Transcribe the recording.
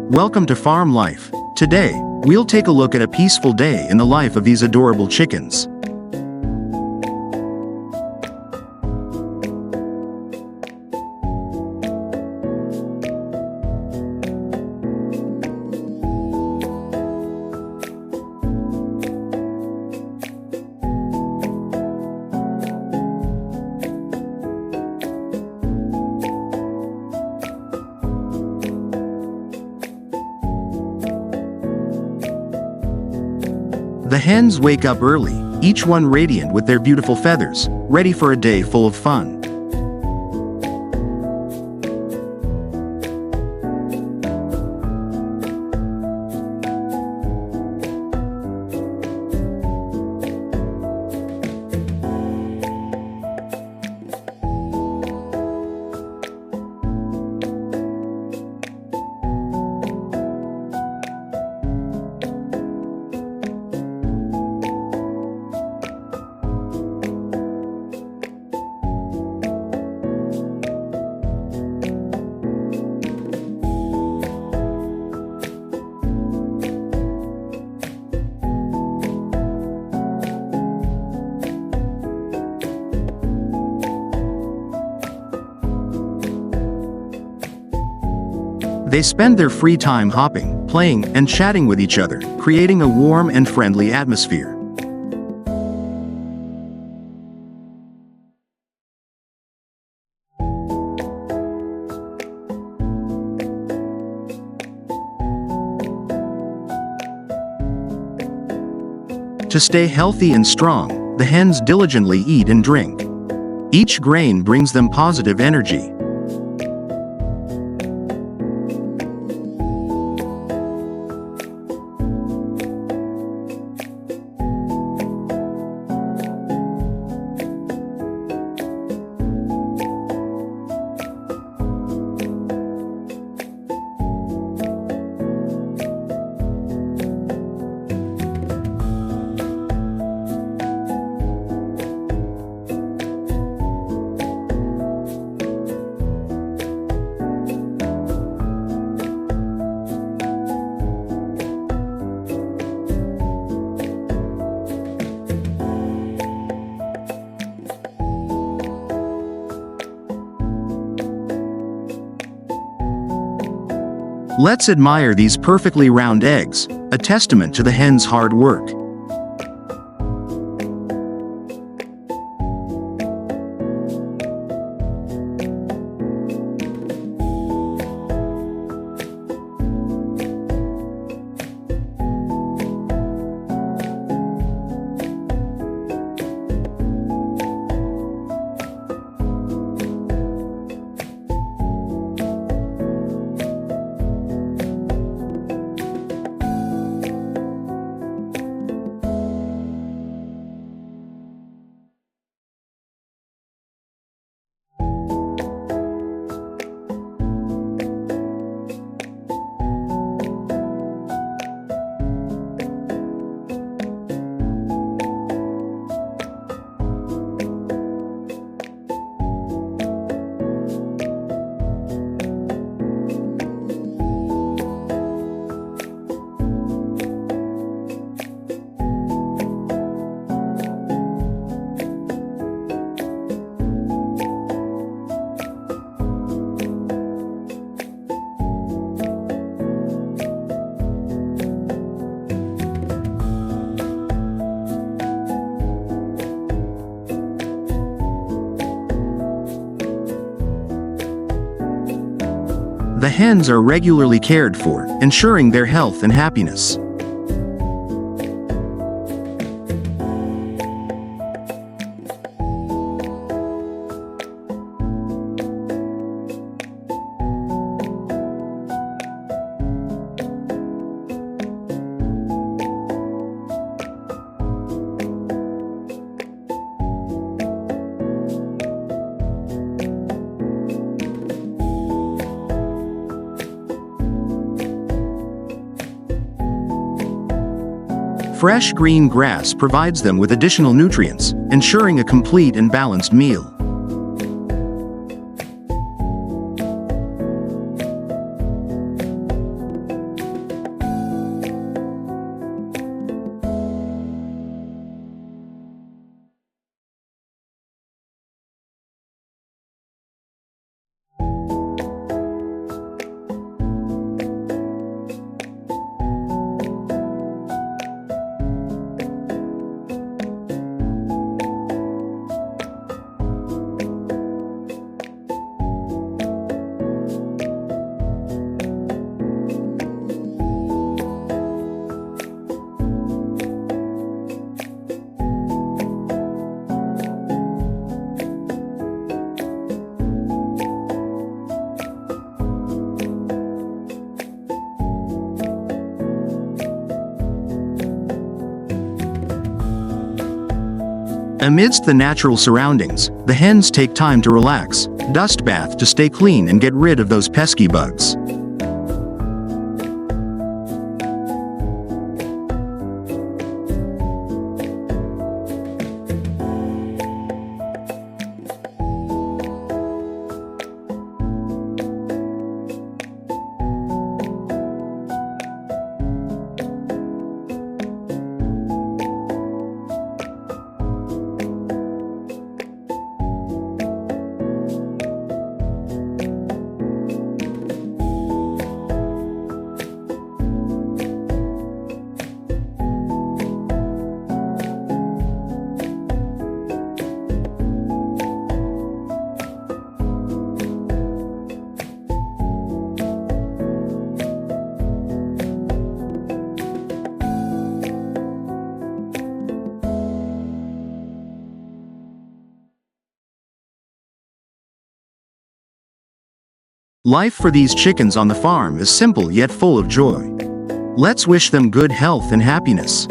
Welcome to Farm Life. Today, we'll take a look at a peaceful day in the life of these adorable chickens. The hens wake up early, each one radiant with their beautiful feathers, ready for a day full of fun. They spend their free time hopping, playing, and chatting with each other, creating a warm and friendly atmosphere. To stay healthy and strong, the hens diligently eat and drink. Each grain brings them positive energy. Let's admire these perfectly round eggs, a testament to the hen's hard work. The hens are regularly cared for, ensuring their health and happiness. Fresh green grass provides them with additional nutrients, ensuring a complete and balanced meal. Amidst the natural surroundings, the hens take time to relax, dust bath to stay clean and get rid of those pesky bugs. Life for these chickens on the farm is simple yet full of joy. Let's wish them good health and happiness.